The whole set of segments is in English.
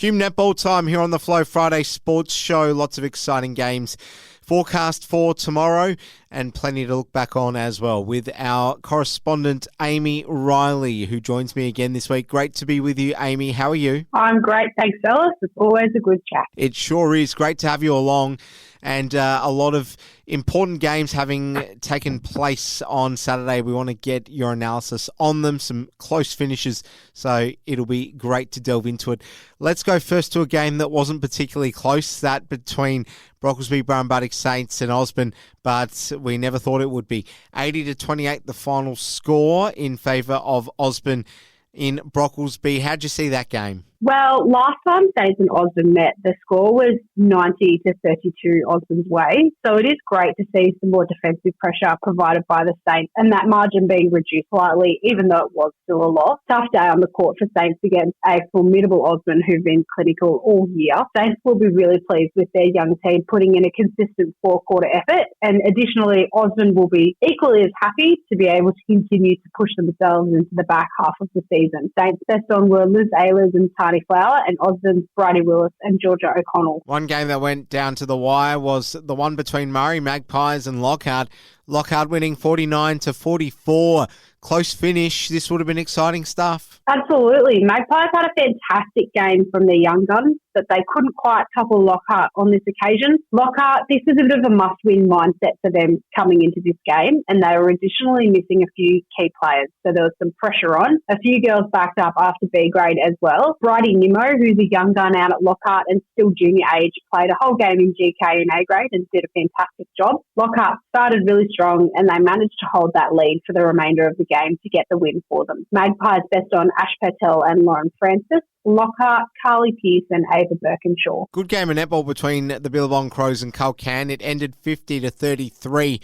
Hume Netball time here on the Flow Friday Sports Show. Lots of exciting games forecast for tomorrow and plenty to look back on as well with our correspondent Aimee Riley, who joins me again this week. Great to be with you, Aimee. How are you? I'm great, thanks, Ellis. It's always a good chat. It sure is. Great to have you along. And a lot of important games having taken place on Saturday. We want to get your analysis on them, some close finishes, so it'll be great to delve into it. Let's go first to a game that wasn't particularly close, that between Brocklesby, Burrumbuttock Saints and Osborne, but we never thought it would be. 80-28 the final score in favour of Osborne in Brocklesby. How'd you see that game? Well, last time Saints and Osborne met, the score was 90-32 Osborne's way. So it is great to see some more defensive pressure provided by the Saints and that margin being reduced slightly, even though it was still a loss. Tough day on the court for Saints against a formidable Osborne who've been clinical all year. Saints will be really pleased with their young team putting in a consistent four-quarter effort. And additionally, Osborne will be equally as happy to be able to continue to push themselves into the back half of the season. Saints best on were Liz Ehlers and Tani Flower, and Osborne's Bridie Willis and Georgia O'Connell. One game that went down to the wire was the one between Murray Magpies and Lockhart. Lockhart winning 49-44. Close finish. This would have been exciting stuff. Absolutely. Magpies had a fantastic game from their young guns, but they couldn't quite couple Lockhart on this occasion. Lockhart, this is a bit of a must-win mindset for them coming into this game, and they were additionally missing a few key players, so there was some pressure on. A few girls backed up after B grade as well. Bridie Nimmo, who's a young gun out at Lockhart and still junior age, played a whole game in GK and A grade and did a fantastic job. Lockhart started really strong, and they managed to hold that lead for the remainder of the game to get the win for them. Magpies best on Ash Patel and Lauren Francis. Lockhart, Carly Pearce and Ava Birkinshaw. Good game of netball between the Billabong Crows and Culcan. It ended 50-33.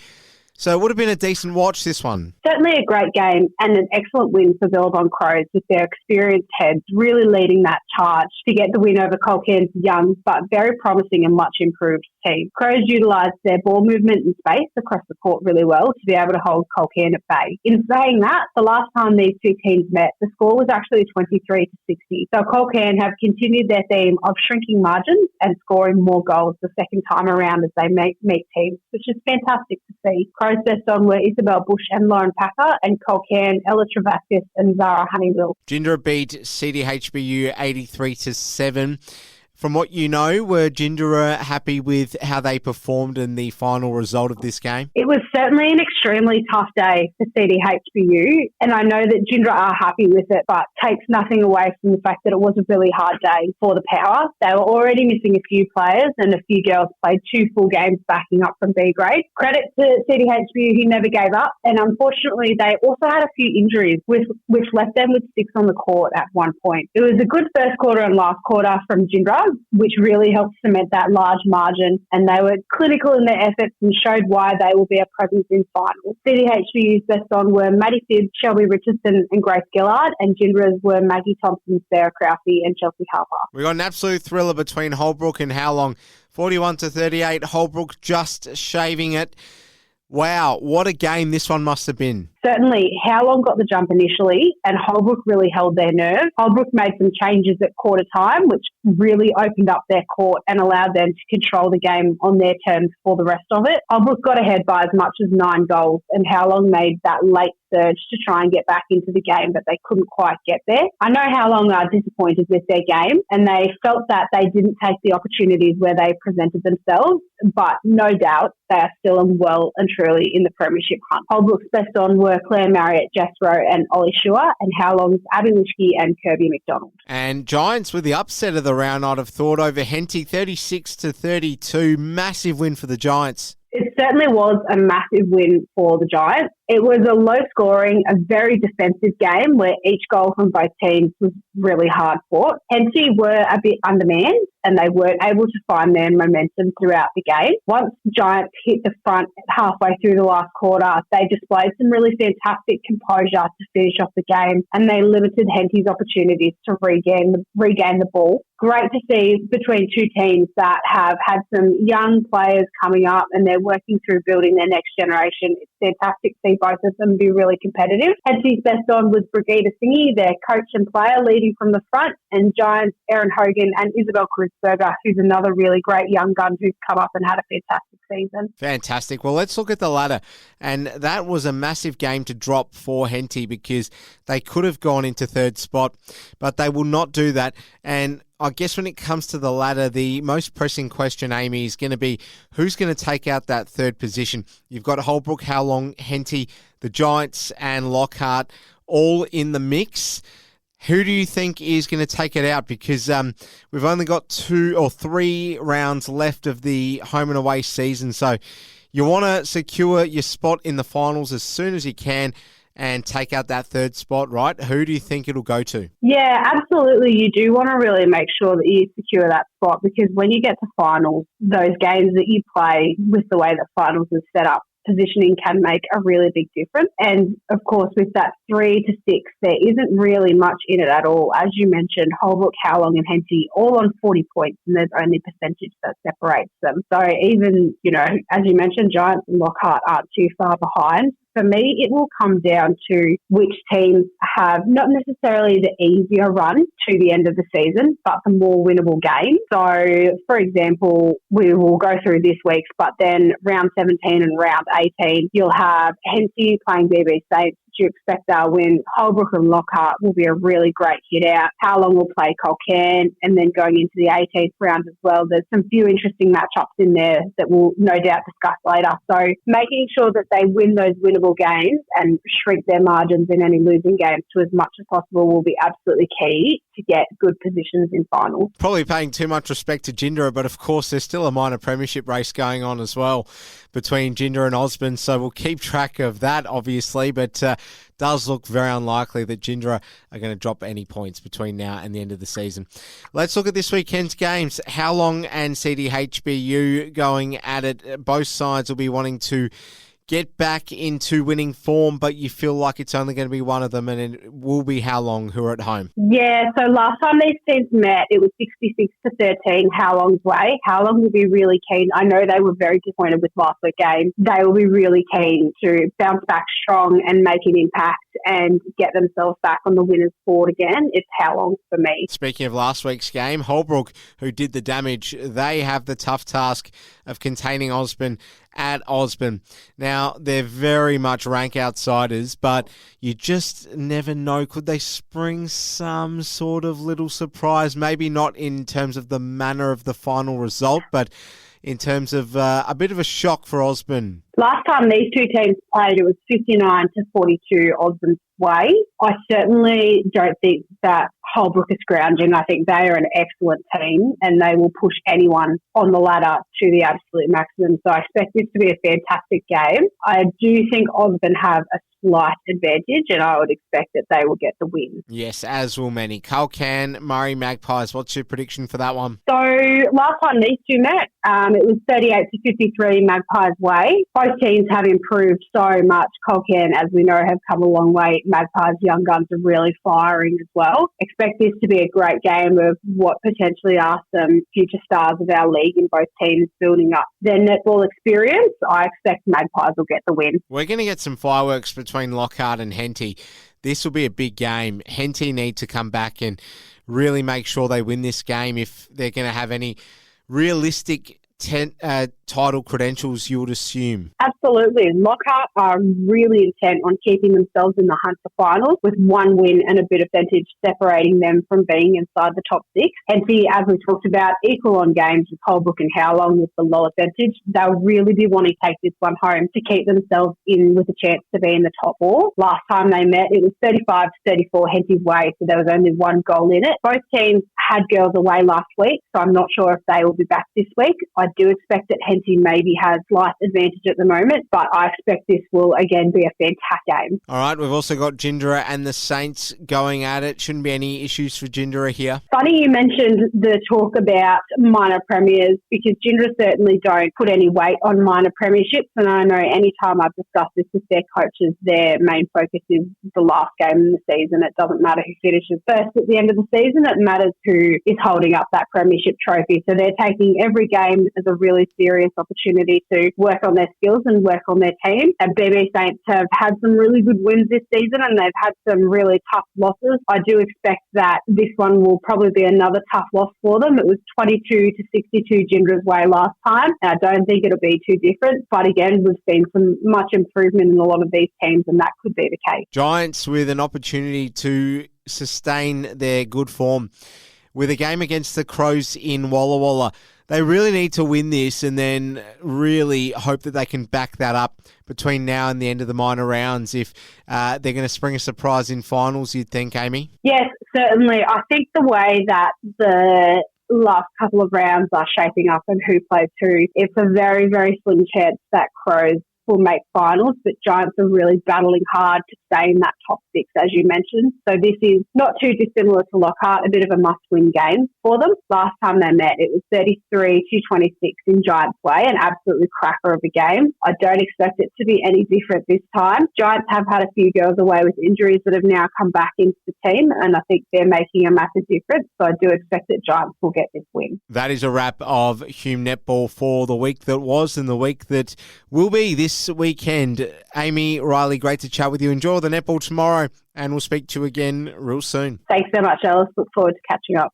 So it would have been a decent watch, this one. Certainly a great game and an excellent win for Billabong Crows with their experienced heads really leading that charge to get the win over Culcan's young but very promising and much improved team. Crows utilised their ball movement and space across the court really well to be able to hold Culcan at bay. In saying that, the last time these two teams met, the score was actually 23-60. So Culcan have continued their theme of shrinking margins and scoring more goals the second time around as they meet teams, which is fantastic to see. Crows best on were Isabel Bush and Lauren Packer, and Culcan, Ella Travaskis and Zara Honeywell. Gindra beat CDHBU 83-7. From what you know, were Gindra happy with how they performed in the final result of this game? It was certainly an extremely tough day for CDHBU, and I know that Gindra are happy with it, but takes nothing away from the fact that it was a really hard day for the Power. They were already missing a few players, and a few girls played 2 full games backing up from B grade. Credit to CDHBU who never gave up, and unfortunately they also had a few injuries, which left them with 6 on the court at one point. It was a good first quarter and last quarter from Gindra, which really helped cement that large margin, and they were clinical in their efforts and showed why they will be a presence in finals. CDHBU's best on were Maddie Phibbs, Shelby Richardson and Grace Gillard, and Gindra's were Maggie Thompson, Sarah Krause and Chelsea Harper. We got an absolute thriller between Holbrook and Howlong. 41-38, Holbrook just shaving it. Wow, what a game this one must have been. Certainly, Howlong got the jump initially and Holbrook really held their nerve. Holbrook made some changes at quarter time, which really opened up their court and allowed them to control the game on their terms for the rest of it. Holbrook got ahead by as much as 9 goals and Howlong made that late surge to try and get back into the game, but they couldn't quite get there. I know Howlong are disappointed with their game and they felt that they didn't take the opportunities where they presented themselves, but no doubt they are still well and truly in the premiership hunt. Holbrook's best on were Claire Marriott, Jess Rowe and Ollie Shua, and Howlong's Abby Lischke and Kirby McDonald. And Giants with the upset of the round, I'd have thought, over Henty, 36-32. Massive win for the Giants. It certainly was a massive win for the Giants. It was a low-scoring, a very defensive game where each goal from both teams was really hard fought. Henty were a bit undermanned and they weren't able to find their momentum throughout the game. Once the Giants hit the front halfway through the last quarter, they displayed some really fantastic composure to finish off the game and they limited Henty's opportunities to regain the ball. Great to see between two teams that have had some young players coming up and they're working working through building their next generation. It's fantastic to see both of them be really competitive. Henty's best on was Brigida Singy, their coach and player, leading from the front, and Giants, Erin Hogan and Isabel Kreuzberger, who's another really great young gun who's come up and had a fantastic season. Fantastic. Well, let's look at the ladder. And that was a massive game to drop for Henty because they could have gone into third spot, but they will not do that. And I guess when it comes to the ladder, the most pressing question, Aimee, is going to be who's going to take out that third position. You've got Holbrook, Howlong, Henty, the Giants and Lockhart all in the mix. Who do you think is going to take it out? Because we've only got 2 or 3 rounds left of the home and away season. So you want to secure your spot in the finals as soon as you can and take out that third spot, right? Who do you think it'll go to? Yeah, absolutely. You do want to really make sure that you secure that spot, because when you get to finals, those games that you play with the way that finals is set up, positioning can make a really big difference. And of course, with that 3 to 6, there isn't really much in it at all. As you mentioned, Holbrook, Howlong and Henty all on 40 points, and there's only percentage that separates them. So even, as you mentioned, Giants and Lockhart aren't too far behind. For me, it will come down to which teams have not necessarily the easier run to the end of the season, but the more winnable games. So, for example, we will go through this week's, but then round 17 and round 18, you'll have Henty playing BB Saints. You expect they'll win. Holbrook and Lockhart will be a really great hit out. Howlong will play Colcan, and then going into the 18th round as well, there's some few interesting matchups in there that we'll no doubt discuss later. So making sure that they win those winnable games and shrink their margins in any losing games to as much as possible will be absolutely key to get good positions in finals. Probably paying too much respect to Gindra, but of course there's still a minor premiership race going on as well between Gindra and Osborne, so we'll keep track of that obviously, but does look very unlikely that Gindra are going to drop any points between now and the end of the season. Let's look at this weekend's games. Howlong and CDHBU going at it. Both sides will be wanting to get back into winning form, but you feel like it's only going to be one of them, and it will be Howlong who are at home. Yeah, so last time these teams met, it was 66-13 Howlong's way. Howlong will be really keen. I know they were very disappointed with last week's game. They will be really keen to bounce back strong and make an impact and get themselves back on the winner's board again. It's Howlong for me. Speaking of last week's game, Holbrook, who did the damage, they have the tough task of containing Osborne at Osborne. Now, they're very much rank outsiders, but you just never know. Could they spring some sort of little surprise? Maybe not in terms of the manner of the final result, but in terms of a bit of a shock for Osborne. Last time these two teams played, it was 59-42 Osborne's way. I certainly don't think that Holbrook is scrounging. I think they are an excellent team and they will push anyone on the ladder to the absolute maximum. So I expect this to be a fantastic game. I do think Osborne have a slight advantage and I would expect that they will get the win. Yes, as will many. Culcan, Murray Magpies, what's your prediction for that one? So last time these two met, it was 38-53 Magpies way. Both teams have improved so much. Culcan, as we know, have come a long way. Magpies' young guns are really firing as well. Expect this to be a great game of what potentially are some future stars of our league in both teams building up their netball experience. I expect Magpies will get the win. We're going to get some fireworks between Lockhart and Henty. This will be a big game. Henty need to come back and really make sure they win this game if they're going to have any realistic title credentials, you would assume. Absolutely. Lockhart are really intent on keeping themselves in the hunt for finals with one win and a bit of percentage separating them from being inside the top 6. Henty, as we talked about, equal on games with Holbrook and Howlong with the lower percentage. They'll really be wanting to take this one home to keep themselves in with a chance to be in the top 4. Last time they met, it was 35-34 Henty's way, so there was only one goal in it. Both teams had girls away last week, so I'm not sure if they will be back this week. I do expect that Henty maybe has slight advantage at the moment, but I expect this will again be a fantastic game. All right, we've also got Gindra and the Saints going at it. Shouldn't be any issues for Gindra here. Funny you mentioned the talk about minor premiers, because Gindra certainly don't put any weight on minor premierships, and I know any time I've discussed this with their coaches, their main focus is the last game in the season. It doesn't matter who finishes first at the end of the season, it matters who is holding up that premiership trophy. So they're taking every game as a really serious Saints opportunity to work on their skills and work on their team. And BB Saints have had some really good wins this season, and they've had some really tough losses. I do expect that this one will probably be another tough loss for them. It was 22-62 Gindra's way last time, and I don't think it'll be too different. But again, we've seen some much improvement in a lot of these teams, and that could be the case. Giants with an opportunity to sustain their good form with a game against the Crows in Walla Walla. They really need to win this and then really hope that they can back that up between now and the end of the minor rounds if they're going to spring a surprise in finals, you'd think, Aimee? Yes, certainly. I think the way that the last couple of rounds are shaping up and who plays who, it's a very, very slim chance that Crows will make finals, but Giants are really battling hard to stay in that top six, as you mentioned. So this is not too dissimilar to Lockhart, a bit of a must-win game for them. Last time they met, it was 33-26 in Giants' way, an absolutely cracker of a game. I don't expect it to be any different this time. Giants have had a few girls away with injuries that have now come back into the team, and I think they're making a massive difference. So I do expect that Giants will get this win. That is a wrap of Hume Netball for the week that was and the week that will be this weekend. Aimee Riley, great to chat with you. Enjoy the netball tomorrow, and we'll speak to you again real soon. Thanks so much, Alice. Look forward to catching up.